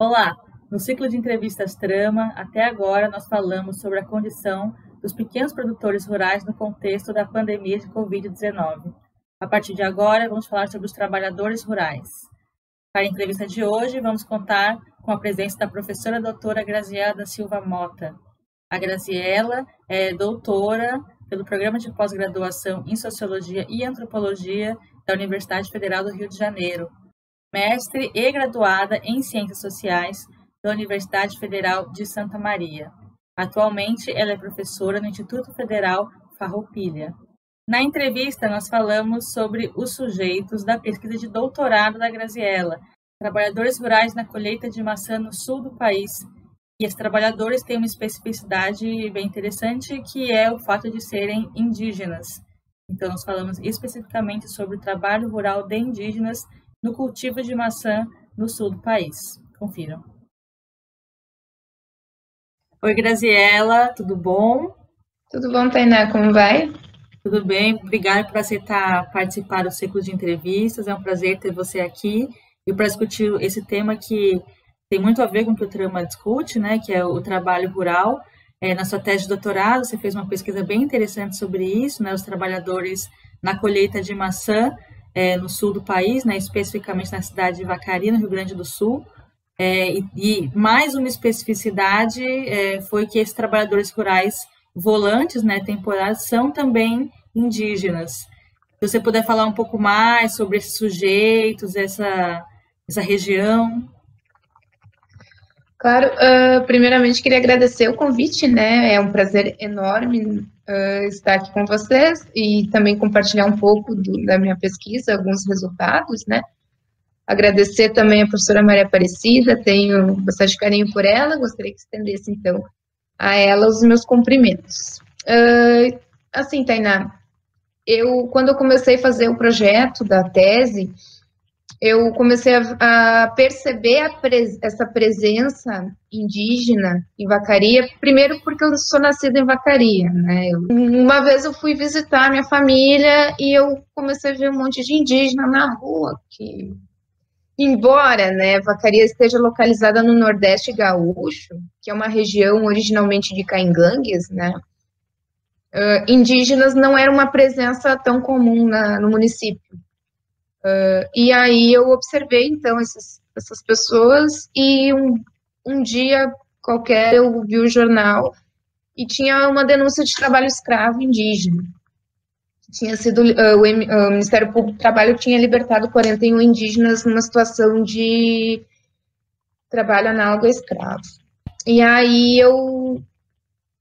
Olá! No ciclo de entrevistas Trama, até agora nós falamos sobre a condição dos pequenos produtores rurais no contexto da pandemia de Covid-19. A partir de agora, vamos falar sobre os trabalhadores rurais. Para a entrevista de hoje, vamos contar com a presença da professora doutora Graziela da Silva Mota. A Graziela é doutora pelo Programa de Pós-Graduação em Sociologia e Antropologia da Universidade Federal do Rio de Janeiro, mestre e graduada em Ciências Sociais da Universidade Federal de Santa Maria. Atualmente, ela é professora no Instituto Federal Farroupilha. Na entrevista, nós falamos sobre os sujeitos da pesquisa de doutorado da Graziela, trabalhadores rurais na colheita de maçã no sul do país. E esses trabalhadores têm uma especificidade bem interessante, que é o fato de serem indígenas. Então, nós falamos especificamente sobre o trabalho rural de indígenas no cultivo de maçã no sul do país. Confiram. Oi, Graziela, tudo bom? Tudo bom, Tainá, como vai? Tudo bem, obrigada por aceitar participar do ciclo de entrevistas, é um prazer ter você aqui e para discutir esse tema que tem muito a ver com o que o Trama discute, né, que é o trabalho rural. Na sua tese de doutorado, você fez uma pesquisa bem interessante sobre isso, né, os trabalhadores na colheita de maçã no sul do país, né, especificamente na cidade de Vacaria, no Rio Grande do Sul. E mais uma especificidade foi que esses trabalhadores rurais volantes, né, temporários, são também indígenas. Se você puder falar um pouco mais sobre esses sujeitos, essa região. Claro, primeiramente queria agradecer o convite, né, é um prazer enorme estar aqui com vocês e também compartilhar um pouco da minha pesquisa, alguns resultados, né. Agradecer também a professora Maria Aparecida, tenho bastante carinho por ela, gostaria que estendesse, então, a ela os meus cumprimentos. Assim, Tainá, quando eu comecei a fazer o projeto da tese, eu comecei a perceber essa presença indígena em Vacaria, primeiro porque eu sou nascida em Vacaria, né? Uma vez eu fui visitar minha família e eu comecei a ver um monte de indígena na rua, que, embora, né, Vacaria esteja localizada no Nordeste Gaúcho, que é uma região originalmente de caingangues, né, indígenas não era uma presença tão comum no município. E aí eu observei, então, essas pessoas e um dia qualquer eu vi o jornal e tinha uma denúncia de trabalho escravo indígena. Tinha sido, o Ministério Público do Trabalho tinha libertado 41 indígenas numa situação de trabalho análogo a escravo. E aí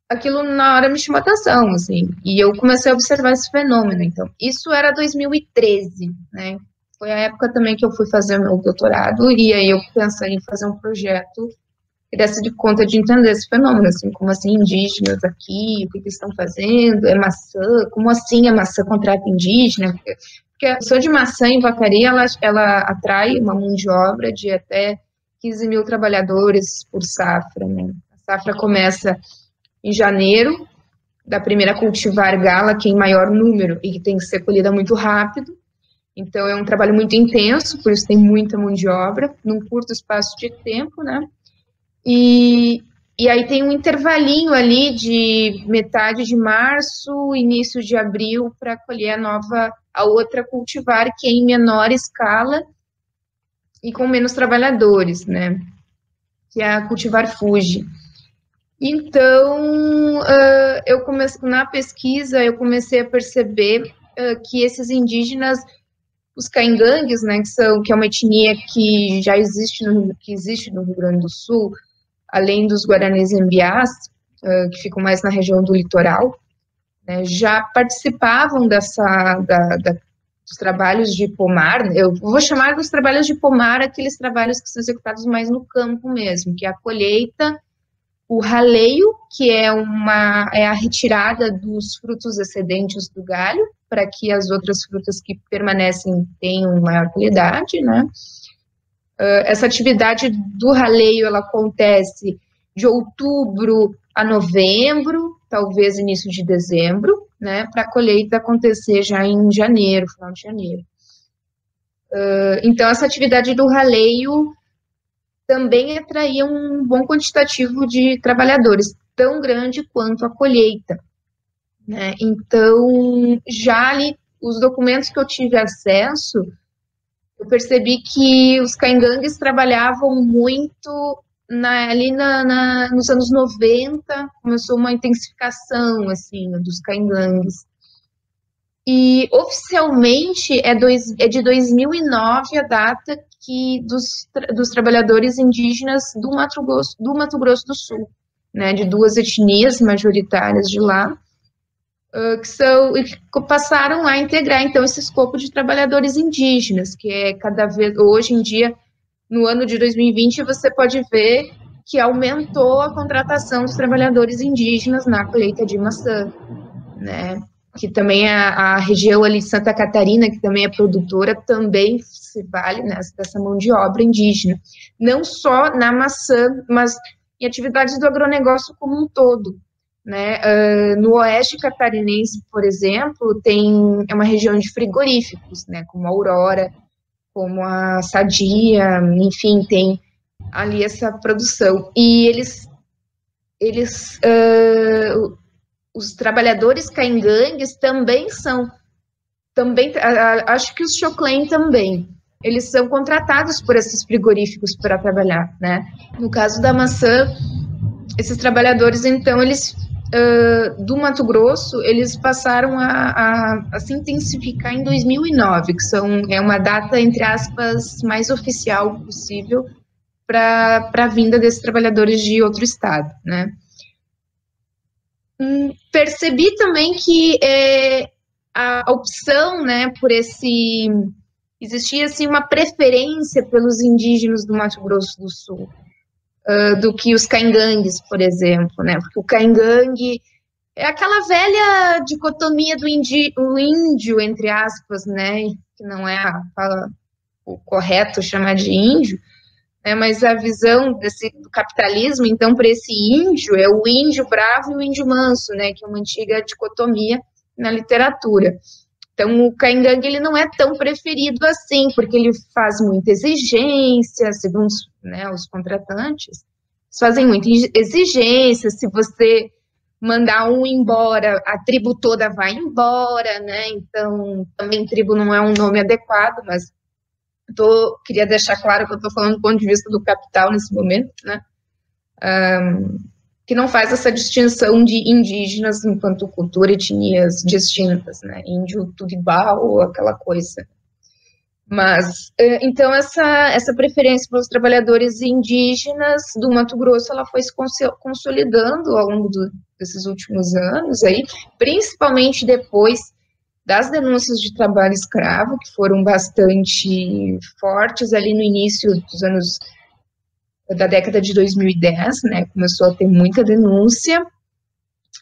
aquilo na hora me chamou atenção, assim, e eu comecei a observar esse fenômeno. Então, isso era 2013, né? Foi a época também que eu fui fazer meu doutorado, e aí eu pensei em fazer um projeto que desse de conta de entender esse fenômeno, assim, como assim indígenas aqui, o que eles estão fazendo, é maçã, como assim a maçã contrata indígena? Porque a produção de maçã em Vacaria, ela atrai uma mão de obra de até 15 mil trabalhadores por safra, né? A safra começa em janeiro, da primeira cultivar gala, que é em maior número e que tem que ser colhida muito rápido. Então, é um trabalho muito intenso, por isso tem muita mão de obra, num curto espaço de tempo, né? E aí tem um intervalinho ali de metade de março, início de abril, para colher a outra cultivar, que é em menor escala e com menos trabalhadores, né? Que é a cultivar Fuji. Então, na pesquisa, eu comecei a perceber que esses indígenas, os caingangues, né, que é uma etnia que já existe no Rio Grande do Sul, além dos guaranis embiás, que ficam mais na região do litoral, né, já participavam dos trabalhos de pomar. Eu vou chamar dos trabalhos de pomar aqueles trabalhos que são executados mais no campo mesmo, que é a colheita, o raleio, que é a retirada dos frutos excedentes do galho, para que as outras frutas que permanecem tenham maior qualidade, né? Essa atividade do raleio, ela acontece de outubro a novembro, talvez início de dezembro, né, para a colheita acontecer já em janeiro, final de janeiro. Então, essa atividade do raleio também atraía um bom quantitativo de trabalhadores, tão grande quanto a colheita, né? Então, já ali, os documentos que eu tive acesso, eu percebi que os caingangues trabalhavam muito nos anos 90, começou uma intensificação, assim, dos caingangues. E, oficialmente, é de 2009 a data dos trabalhadores indígenas do Mato Grosso do Sul, né, de duas etnias majoritárias de lá, que passaram a integrar, então, esse escopo de trabalhadores indígenas, que é cada vez, hoje em dia, no ano de 2020, você pode ver que aumentou a contratação dos trabalhadores indígenas na colheita de maçã, né, que também a região ali de Santa Catarina, que também é produtora, também se vale dessa mão de obra indígena, não só na maçã, mas em atividades do agronegócio como um todo, né? No oeste catarinense, por exemplo, é uma região de frigoríficos, né, como a Aurora, como a Sadia, enfim, tem ali essa produção, e os trabalhadores caingangues também acho que os Choclen também, eles são contratados por esses frigoríficos para trabalhar, né? No caso da maçã, esses trabalhadores, então, eles do Mato Grosso, eles passaram a se intensificar em 2009, que é uma data, entre aspas, mais oficial possível para a vinda desses trabalhadores de outro estado, né? Percebi também que a opção, né, existia assim uma preferência pelos indígenas do Mato Grosso do Sul, do que os caingangues, por exemplo, né, porque o caingangue é aquela velha dicotomia do índio, entre aspas, né, que não é o correto chamar de índio, mas a visão do capitalismo, então, para esse índio, é o índio bravo e o índio manso, né, que é uma antiga dicotomia na literatura. Então, o caingangue, ele não é tão preferido assim, porque ele faz muita exigência, segundo os contratantes, eles fazem muita exigência, se você mandar um embora, a tribo toda vai embora, né, então, também tribo não é um nome adequado, mas queria deixar claro que eu estou falando do ponto de vista do capital nesse momento, né? Que não faz essa distinção de indígenas enquanto cultura e etnias distintas, né? Índio tudo igual, aquela coisa. Mas, então, essa preferência pelos trabalhadores indígenas do Mato Grosso, ela foi se consolidando ao longo desses últimos anos, aí, principalmente depois das denúncias de trabalho escravo, que foram bastante fortes ali no início da década de 2010, né, começou a ter muita denúncia,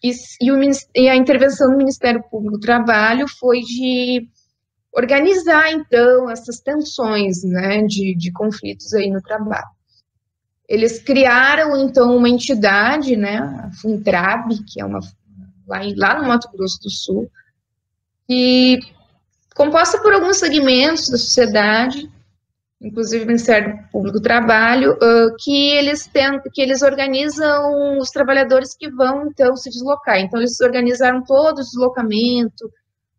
e a intervenção do Ministério Público do Trabalho foi de organizar, então, essas tensões, né, de conflitos aí no trabalho. Eles criaram, então, uma entidade, né, a FUNTRAB, que é lá no Mato Grosso do Sul, e composta por alguns segmentos da sociedade, inclusive o Ministério Público do Trabalho, que eles organizam os trabalhadores que vão, então, se deslocar. Então, eles organizaram todo o deslocamento,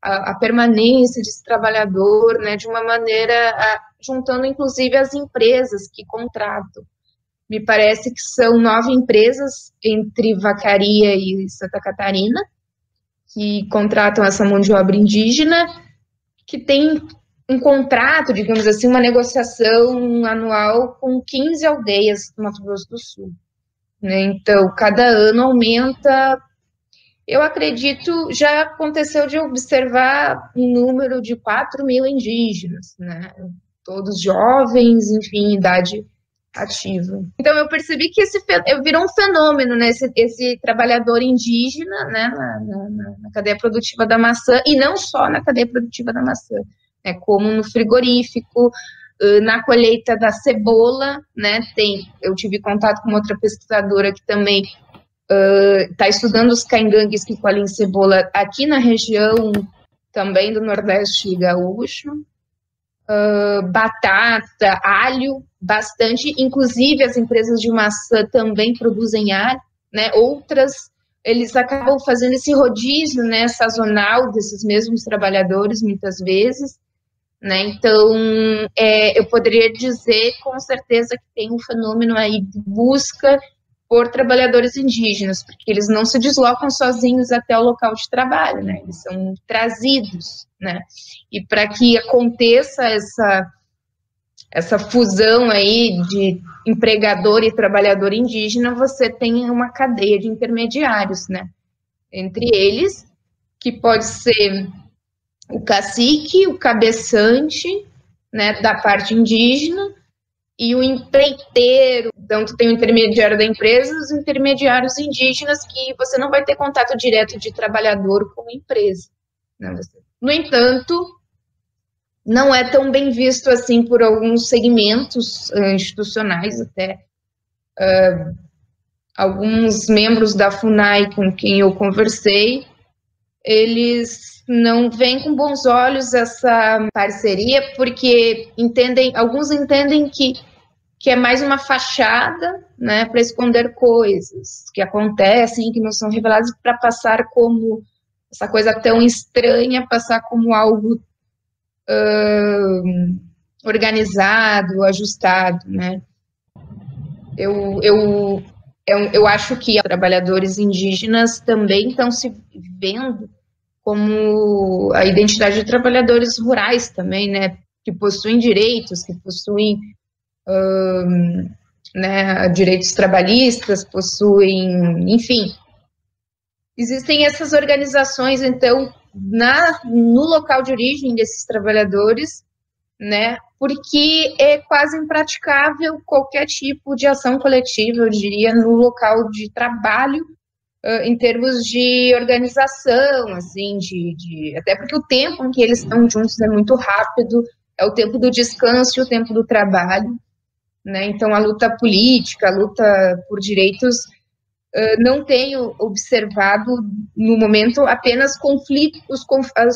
a permanência desse trabalhador, né, de uma maneira, juntando, inclusive, as empresas que contratam. Me parece que são 9 empresas entre Vacaria e Santa Catarina, que contratam essa mão de obra indígena, que tem um contrato, digamos assim, uma negociação anual com 15 aldeias do Mato Grosso do Sul, né? Então, cada ano aumenta. Eu acredito, já aconteceu de observar um número de 4.000 indígenas, né? Todos jovens, enfim, idade ativa. Então, eu percebi que virou um fenômeno, né, esse trabalhador indígena, né, na cadeia produtiva da maçã, e não só na cadeia produtiva da maçã, né, como no frigorífico, na colheita da cebola, né, eu tive contato com outra pesquisadora que também está estudando os caingangues que colhem cebola aqui na região também do Nordeste gaúcho. batata, alho, bastante. Inclusive, as empresas de maçã também produzem alho, né? Outras, eles acabam fazendo esse rodízio, né, sazonal desses mesmos trabalhadores, muitas vezes, né? Então, eu poderia dizer com certeza que tem um fenômeno aí de busca por trabalhadores indígenas, porque eles não se deslocam sozinhos até o local de trabalho, né? Eles são trazidos, né? E para que aconteça essa fusão aí de empregador e trabalhador indígena, você tem uma cadeia de intermediários, né? Entre eles, que pode ser o cacique, o cabeçante, né, da parte indígena, e o empreiteiro. Então, tu tem o intermediário da empresa, os intermediários indígenas, que você não vai ter contato direto de trabalhador com a empresa, né? No entanto, não é tão bem visto assim por alguns segmentos institucionais, até alguns membros da FUNAI com quem eu conversei, eles não veem com bons olhos essa parceria, porque alguns entendem que é mais uma fachada, né, para esconder coisas que acontecem, que não são reveladas, para passar como essa coisa tão estranha, passar como algo organizado, ajustado, né? Eu acho que os trabalhadores indígenas também estão se vendo como a identidade de trabalhadores rurais também, né? Que possuem direitos, que possuem né, direitos trabalhistas, possuem, enfim. Existem essas organizações, então, no local de origem desses trabalhadores, né, porque é quase impraticável qualquer tipo de ação coletiva, eu diria, no local de trabalho, em termos de organização, assim, até porque o tempo em que eles estão juntos é muito rápido, é o tempo do descanso e o tempo do trabalho, né? Então, a luta política, a luta por direitos, não tenho observado, no momento, apenas os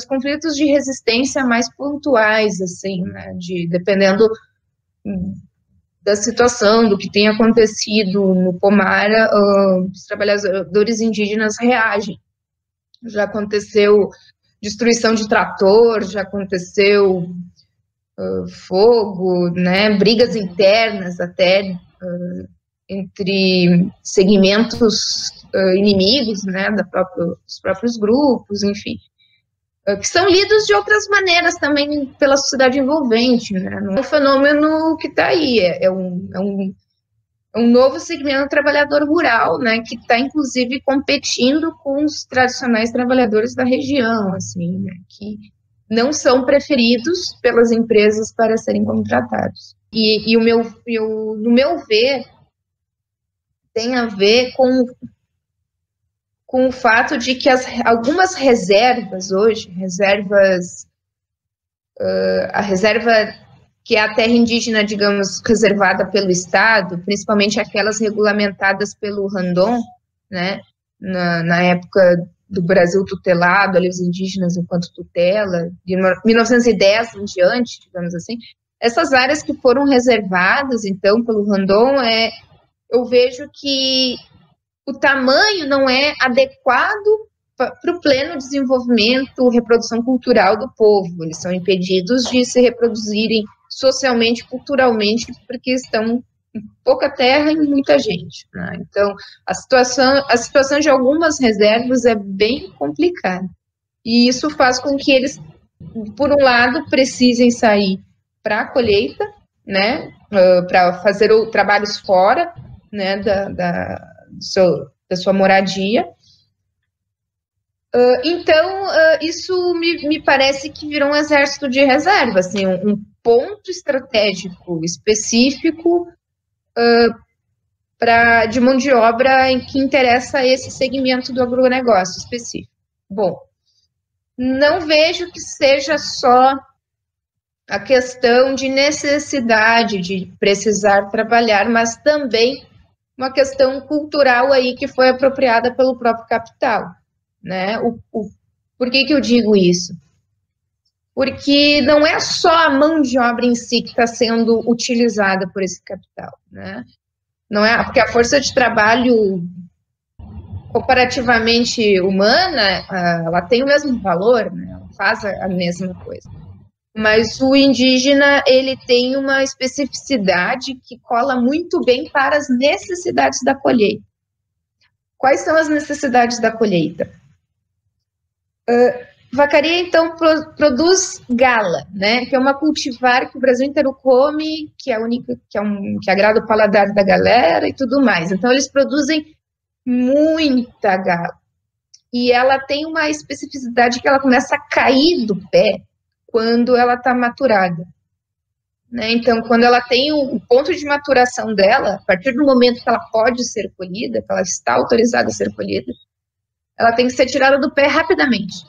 conflitos de resistência mais pontuais, assim, né? Dependendo da situação, do que tem acontecido no Pomara, os trabalhadores indígenas reagem. Já aconteceu destruição de trator, já aconteceu fogo, né, brigas internas até entre segmentos inimigos, né, dos próprios grupos, enfim, que são lidos de outras maneiras também pela sociedade envolvente, né? Não é um fenômeno que está aí, é um novo segmento trabalhador rural, né, que está, inclusive, competindo com os tradicionais trabalhadores da região, assim, né, que não são preferidos pelas empresas para serem contratados. E no meu ver, tem a ver com o fato de que algumas reservas hoje, a reserva que é a terra indígena, digamos, reservada pelo Estado, principalmente aquelas regulamentadas pelo Randon, né, na época do Brasil tutelado, ali os indígenas enquanto tutela, de 1910 em diante, digamos assim, essas áreas que foram reservadas, então, pelo Randon, eu vejo que o tamanho não é adequado para o pleno desenvolvimento, reprodução cultural do povo. Eles são impedidos de se reproduzirem socialmente, culturalmente, porque estão em pouca terra e muita gente, né? Então, a situação de algumas reservas é bem complicada. E isso faz com que eles, por um lado, precisem sair para a colheita, né, para fazer trabalhos fora, né, da sua moradia. Então, isso me parece que virou um exército de reserva, assim, um ponto estratégico específico de mão de obra em que interessa esse segmento do agronegócio específico. Bom, não vejo que seja só a questão de necessidade de precisar trabalhar, mas também uma questão cultural aí que foi apropriada pelo próprio capital, né? Por que eu digo isso? porque não é só a mão de obra em si que está sendo utilizada por esse capital, né? Não é, porque a força de trabalho comparativamente humana, ela tem o mesmo valor, né? Ela faz a mesma coisa. Mas o indígena, ele tem uma especificidade que cola muito bem para as necessidades da colheita. Quais são as necessidades da colheita? Vacaria, então, produz gala, né? Que é uma cultivar que o Brasil inteiro come, que é a única, que agrada o paladar da galera e tudo mais. Então, eles produzem muita gala. E ela tem uma especificidade que ela começa a cair do pé quando ela está maturada. Né? Então, quando ela tem o ponto de maturação dela, a partir do momento que ela pode ser colhida, que ela está autorizada a ser colhida, ela tem que ser tirada do pé rapidamente,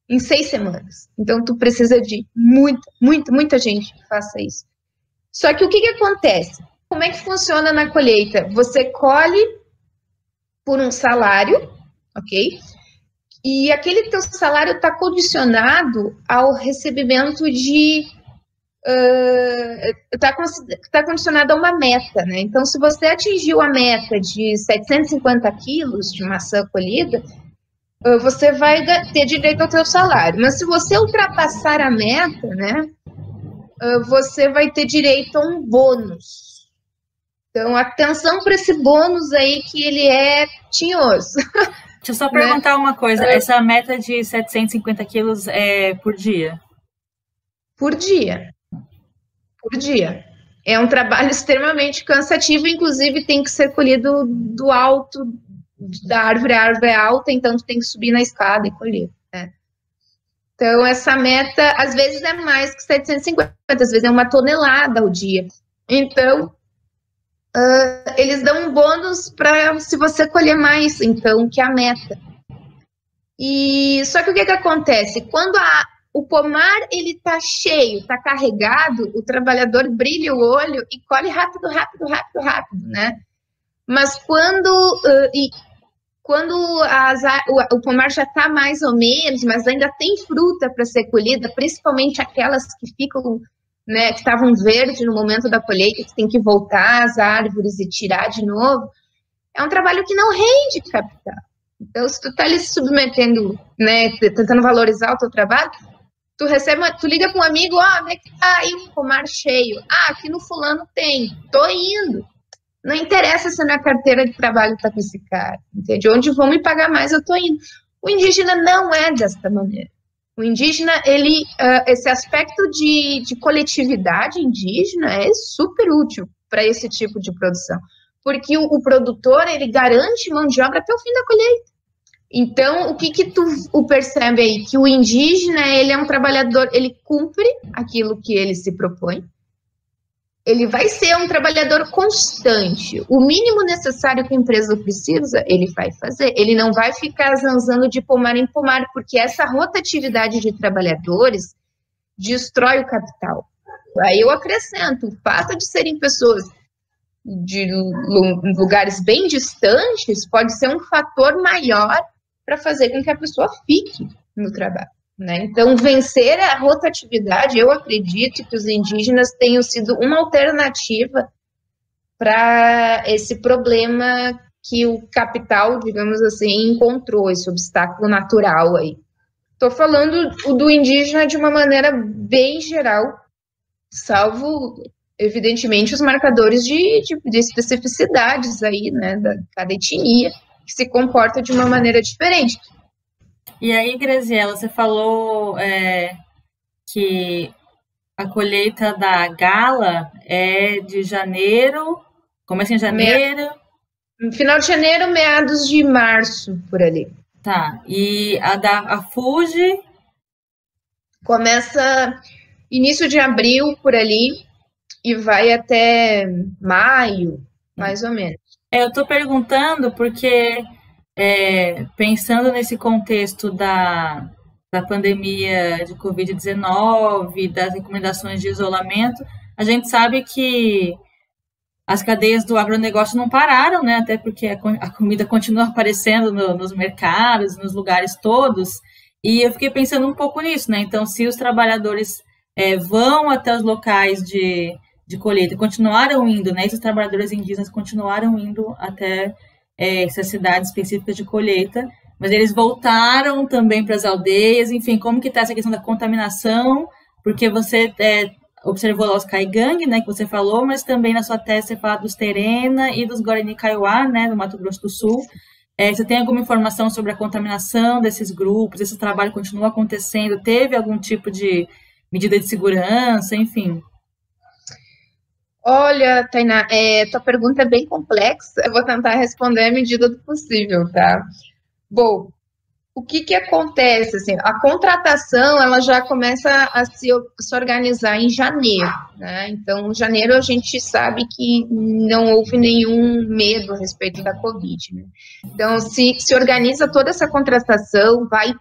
em 6 semanas. Então, tu precisa de muita gente que faça isso. Só que o que acontece? Como é que funciona na colheita? Você colhe por um salário, ok? E aquele teu salário está condicionado ao recebimento de... Está condicionado a uma meta, né? Então, se você atingiu a meta de 750 quilos de maçã colhida, você vai ter direito ao teu salário. Mas se você ultrapassar a meta, né, você vai ter direito a um bônus. Então, atenção para esse bônus aí, que ele é tinhoso. Deixa eu só perguntar uma coisa. Essa meta de 750 quilos é por dia? Por dia. Por dia. É um trabalho extremamente cansativo, inclusive tem que ser colhido do alto da árvore. A árvore é alta, então tu tem que subir na escada e colher. Né? Então, essa meta, às vezes é mais que 750, às vezes é 1 tonelada ao dia. Então... eles dão um bônus para se você colher mais, então, que a meta. E só que o que acontece? Quando o pomar ele tá cheio, tá carregado, o trabalhador brilha o olho e colhe rápido, né? Mas quando o pomar já está mais ou menos, mas ainda tem fruta para ser colhida, principalmente aquelas que ficam... Né, que estavam verde no momento da colheita, que tem que voltar às árvores e tirar de novo, é um trabalho que não rende capital. Então, se tu está ali se submetendo, né, tentando valorizar o teu trabalho, tu liga para um amigo, onde é que tá aí um pomar cheio? Aqui no fulano tem, tô indo. Não interessa se a minha carteira de trabalho está com esse cara, entende? Onde vão me pagar mais, eu tô indo. O indígena não é desta maneira. O indígena, esse aspecto de coletividade indígena é super útil para esse tipo de produção, porque o produtor, ele garante mão de obra até o fim da colheita. Então, o que tu percebe aí? Que o indígena, ele é um trabalhador, ele cumpre aquilo que ele se propõe, ele vai ser um trabalhador constante. O mínimo necessário que a empresa precisa, ele vai fazer. Ele não vai ficar zanzando de pomar em pomar, porque essa rotatividade de trabalhadores destrói o capital. Aí eu acrescento, o fato de serem pessoas de lugares bem distantes pode ser um fator maior para fazer com que a pessoa fique no trabalho. Né? Então, vencer a rotatividade, eu acredito que os indígenas tenham sido uma alternativa para esse problema que o capital, digamos assim, encontrou, esse obstáculo natural aí. Estou falando do indígena de uma maneira bem geral, salvo, evidentemente, os marcadores de especificidades aí, né, da cada etnia, que se comporta de uma maneira diferente. E aí, Graziela, você falou que a colheita da gala é de janeiro, começa em janeiro... Final de janeiro, meados de março, por ali. Tá, e a Fuji? Começa início de abril, por ali, e vai até maio, mais ou menos. Eu estou perguntando porque... pensando nesse contexto da pandemia de Covid-19, das recomendações de isolamento, a gente sabe que as cadeias do agronegócio não pararam, né? Até porque a comida continua aparecendo nos mercados, nos lugares todos. E eu fiquei pensando um pouco nisso, né? Então, se os trabalhadores vão até os locais de colheita, continuaram indo, né? Esses trabalhadores indígenas continuaram indo até essas cidades específicas de colheita, mas eles voltaram também para as aldeias, enfim, como que está essa questão da contaminação, porque você observou lá os Caigangue, né, que você falou, mas também na sua tese você fala dos Terena e dos Guarani Kaiowá, né, do Mato Grosso do Sul. Você tem alguma informação sobre a contaminação desses grupos? Esse trabalho continua acontecendo? Teve algum tipo de medida de segurança, enfim? Olha, Tainá, tua pergunta é bem complexa. Eu vou tentar responder à medida do possível, tá? Bom, o que acontece? Assim, a contratação ela já começa a se organizar em janeiro, né? Então, em janeiro a gente sabe que não houve nenhum medo a respeito da Covid, né? Então, se organiza toda essa contratação, vai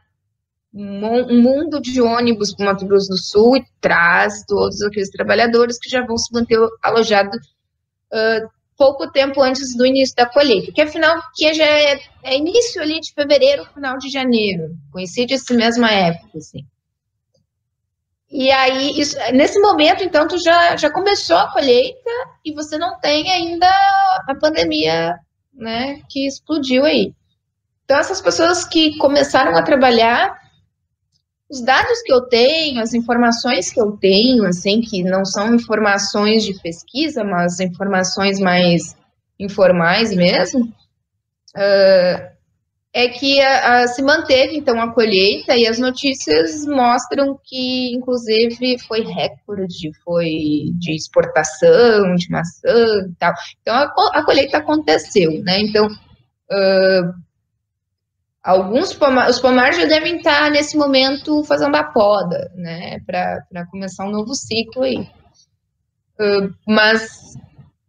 um mundo de ônibus para o Mato Grosso do Sul e traz todos aqueles trabalhadores que já vão se manter alojados pouco tempo antes do início da colheita, que afinal que já é início ali de fevereiro, final de janeiro, coincide essa mesma época, assim. E aí, nesse momento, então, tu já começou a colheita e você não tem ainda a pandemia, né, que explodiu aí. Então, essas pessoas que começaram a trabalhar, os dados que eu tenho, as informações que eu tenho, assim, que não são informações de pesquisa, mas informações mais informais mesmo, é que se manteve, então, a colheita e as notícias mostram que, inclusive, foi recorde, foi de exportação de maçã e tal. Então, a colheita aconteceu, né? Então, os pomares já devem estar, nesse momento, fazendo a poda, né, para começar um novo ciclo aí. Mas,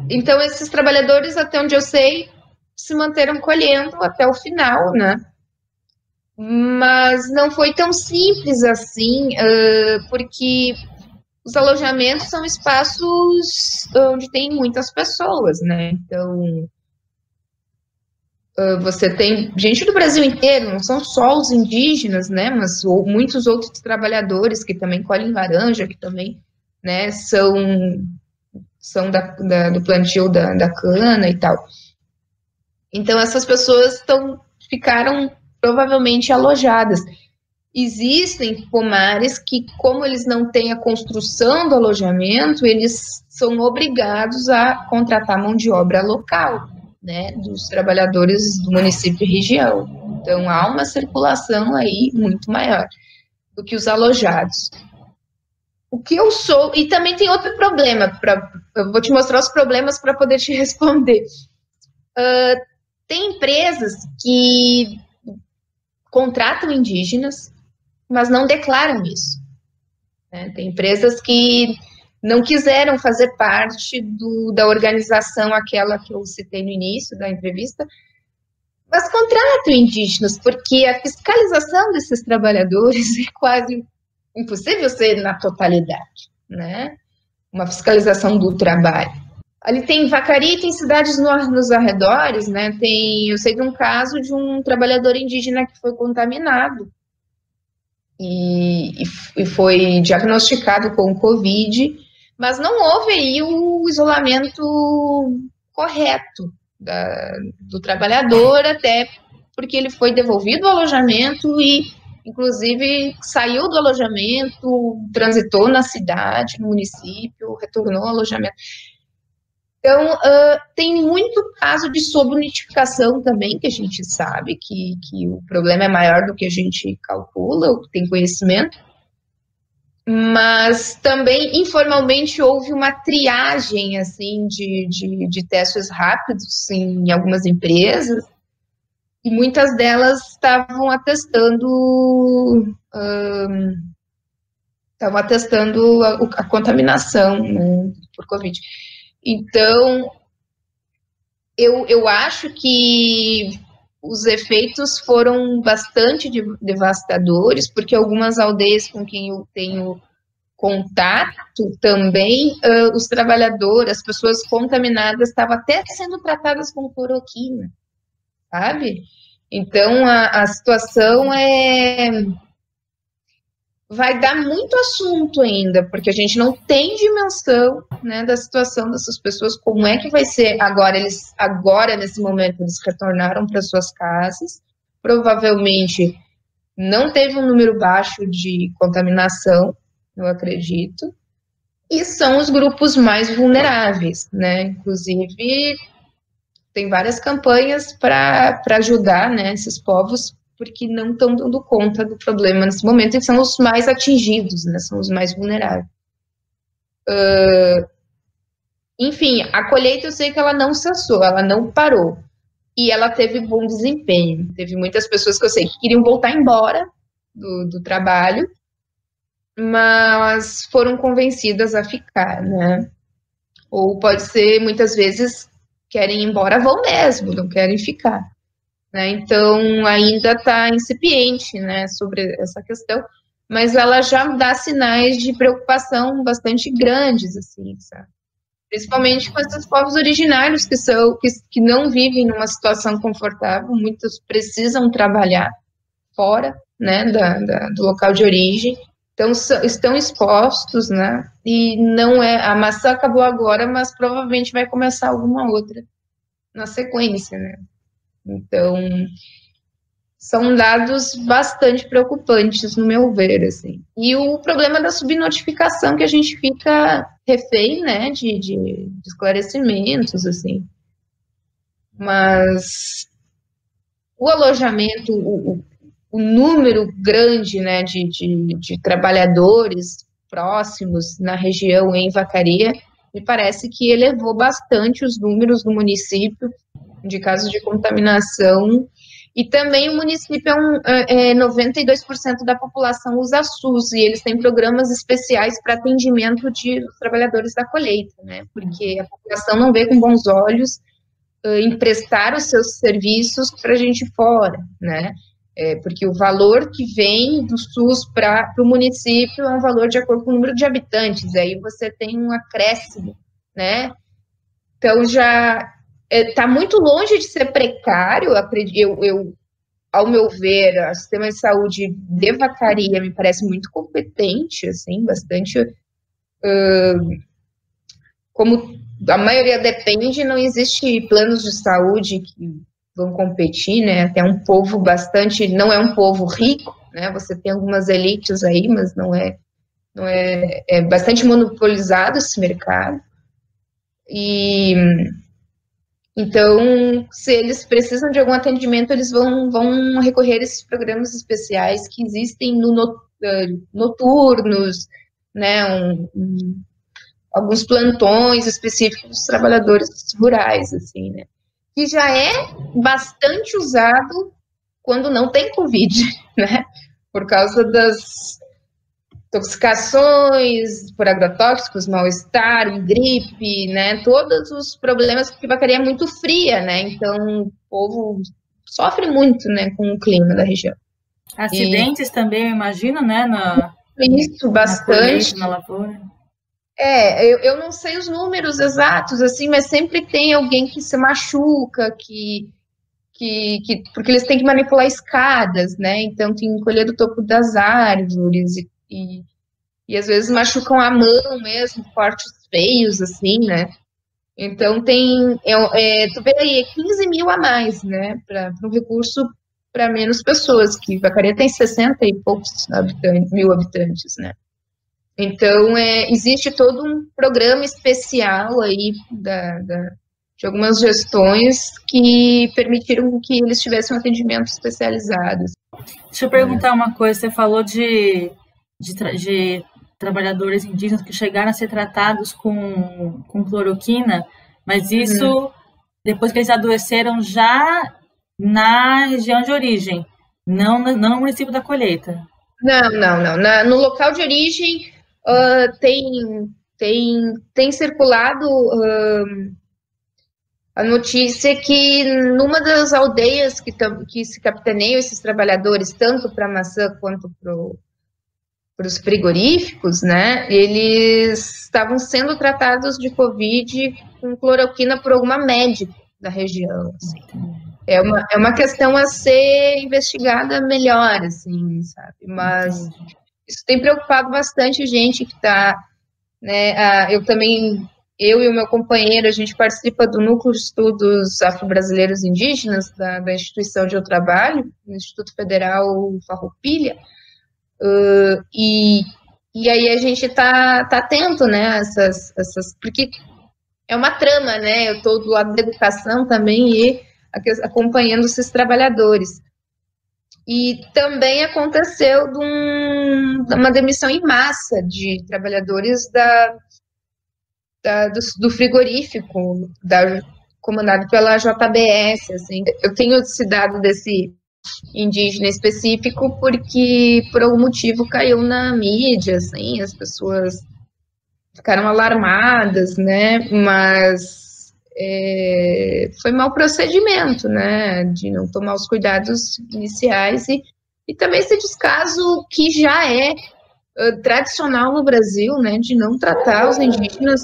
então, esses trabalhadores, até onde eu sei, se manteram colhendo até o final, né? Mas não foi tão simples assim, porque os alojamentos são espaços onde tem muitas pessoas, né? Então, você tem gente do Brasil inteiro, não são só os indígenas, né, mas muitos outros trabalhadores que também colhem laranja, que também, né, são do plantio da cana e tal. Então, essas pessoas ficaram provavelmente alojadas. Existem pomares que, como eles não têm a construção do alojamento, eles são obrigados a contratar mão de obra local, né, dos trabalhadores do município e região. Então, há uma circulação aí muito maior do que os alojados. O que eu sou... E também tem outro problema, eu vou te mostrar os problemas para poder te responder. Tem empresas que contratam indígenas, mas não declaram isso, né? Tem empresas que não quiseram fazer parte da organização, aquela que eu citei no início da entrevista, mas contratam indígenas, porque a fiscalização desses trabalhadores é quase impossível ser na totalidade, né? Uma fiscalização do trabalho. Ali tem Vacaria e tem cidades nos arredores, né? Eu sei de um caso de um trabalhador indígena que foi contaminado e foi diagnosticado com Covid, mas não houve aí o isolamento correto do trabalhador, até porque ele foi devolvido ao alojamento e, inclusive, saiu do alojamento, transitou na cidade, no município, retornou ao alojamento. Então, tem muito caso de sobrenotificação também, que a gente sabe que o problema é maior do que a gente calcula, ou tem conhecimento, mas também, informalmente, houve uma triagem, assim, de testes rápidos em algumas empresas, e muitas delas estavam atestando a contaminação, né, por Covid. Então, eu acho que os efeitos foram bastante devastadores, porque algumas aldeias com quem eu tenho contato também, os trabalhadores, as pessoas contaminadas estavam até sendo tratadas com cloroquina, sabe? Então, a situação vai dar muito assunto ainda, porque a gente não tem dimensão, né, da situação dessas pessoas, como é que vai ser agora nesse momento, eles retornaram para suas casas, provavelmente não teve um número baixo de contaminação, eu acredito, e são os grupos mais vulneráveis, né, inclusive tem várias campanhas para ajudar, né, esses povos, porque não estão dando conta do problema nesse momento, e são os mais atingidos, né, são os mais vulneráveis. Enfim, a colheita eu sei que ela não cessou, ela não parou, e ela teve bom desempenho. Teve muitas pessoas que eu sei que queriam voltar embora do trabalho, mas foram convencidas a ficar, né, ou pode ser, muitas vezes, querem ir embora, vão mesmo, não querem ficar. Né? Então, ainda está incipiente, né, sobre essa questão, mas ela já dá sinais de preocupação bastante grandes, assim, sabe? Principalmente com esses povos originários que não vivem numa situação confortável, muitos precisam trabalhar fora, né, do local de origem, então estão expostos, né, e não é, a maçã acabou agora, mas provavelmente vai começar alguma outra na sequência, né. Então, são dados bastante preocupantes, no meu ver, assim. E o problema da subnotificação, que a gente fica refém, né, de esclarecimentos, assim. Mas o alojamento, o número grande, né, de trabalhadores próximos na região em Vacaria, me parece que elevou bastante os números do município de casos de contaminação, e também o município 92% da população usa SUS, e eles têm programas especiais para atendimento de trabalhadores da colheita, né, porque a população não vê com bons olhos emprestar os seus serviços para a gente fora, né, porque o valor que vem do SUS para o município é um valor de acordo com o número de habitantes, aí você tem um acréscimo, né, então já está muito longe de ser precário, ao meu ver, o sistema de saúde de Vacaria me parece muito competente, assim, bastante, como a maioria depende, não existe planos de saúde que vão competir, né, até um povo bastante, não é um povo rico, né, você tem algumas elites aí, mas não é bastante monopolizado esse mercado, e então, se eles precisam de algum atendimento, eles vão recorrer a esses programas especiais que existem noturnos, né, alguns plantões específicos dos trabalhadores rurais, assim, né, que já é bastante usado quando não tem Covid, né, por causa das intoxicações por agrotóxicos, mal-estar, gripe, né, todos os problemas, porque Vacaria é muito fria, né, então o povo sofre muito, né, com o clima da região. Acidentes também, eu imagino, né, isso, bastante. Na colheita, na lavoura. Eu não sei os números exatos, assim, mas sempre tem alguém que se machuca, porque eles têm que manipular escadas, né, então tem que colher do topo das árvores, e às vezes machucam a mão mesmo, cortes feios, assim, né? Então tu vê aí, 15 mil a mais, né? Para um recurso para menos pessoas, que Vacaria tem 60 e poucos mil habitantes, né? Então, existe todo um programa especial aí de algumas gestões que permitiram que eles tivessem um atendimento especializado. Deixa eu perguntar uma coisa, você falou de trabalhadores indígenas que chegaram a ser tratados com cloroquina, mas isso depois que eles adoeceram já na região de origem, não no município da colheita. Não. No local de origem tem circulado a notícia que numa das aldeias que se capitaneiam esses trabalhadores, tanto para maçã quanto para os frigoríficos, né, eles estavam sendo tratados de Covid com cloroquina por alguma médica da região, assim. É uma questão a ser investigada melhor, assim, sabe, mas isso tem preocupado bastante a gente que está, né, eu e o meu companheiro, a gente participa do Núcleo de Estudos Afro-Brasileiros Indígenas da instituição onde eu trabalho, no Instituto Federal Farroupilha, e aí a gente tá atento, né, porque é uma trama, né, eu estou do lado da educação também e acompanhando esses trabalhadores. E também aconteceu uma demissão em massa de trabalhadores do frigorífico, comandado pela JBS, assim. Eu tenho esse dado desse indígena específico porque, por algum motivo, caiu na mídia, assim, as pessoas ficaram alarmadas, né, mas foi mau procedimento, né, de não tomar os cuidados iniciais e também esse descaso que já é tradicional no Brasil, né, de não tratar os indígenas,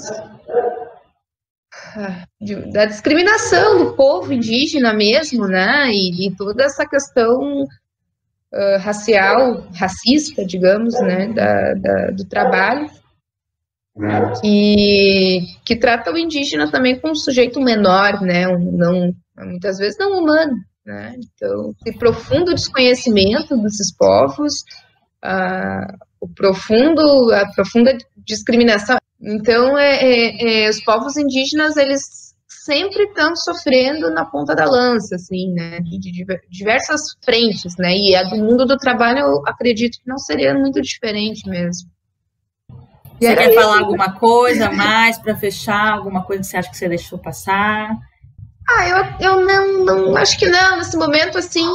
da discriminação do povo indígena mesmo, né, e toda essa questão racista, digamos, né, do trabalho, que trata o indígena também como um sujeito menor, né, muitas vezes não humano, né, então, tem profundo desconhecimento desses povos, a profunda discriminação. Então, os povos indígenas, eles sempre estão sofrendo na ponta da lança, assim, né, de diversas frentes, né, e a do mundo do trabalho, eu acredito que não seria muito diferente mesmo. Você quer falar alguma coisa mais para fechar? Alguma coisa que você acha que você deixou passar? Eu não acho que não. Nesse momento, assim,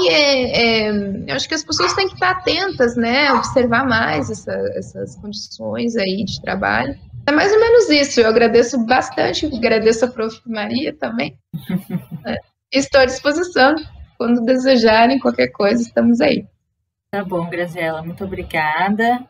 eu acho que as pessoas têm que estar atentas, né? Observar mais essas condições aí de trabalho. É mais ou menos isso. Eu agradeço bastante, agradeço a Prof. Maria também. Estou à disposição. Quando desejarem qualquer coisa, estamos aí. Tá bom, Graziela. Muito obrigada.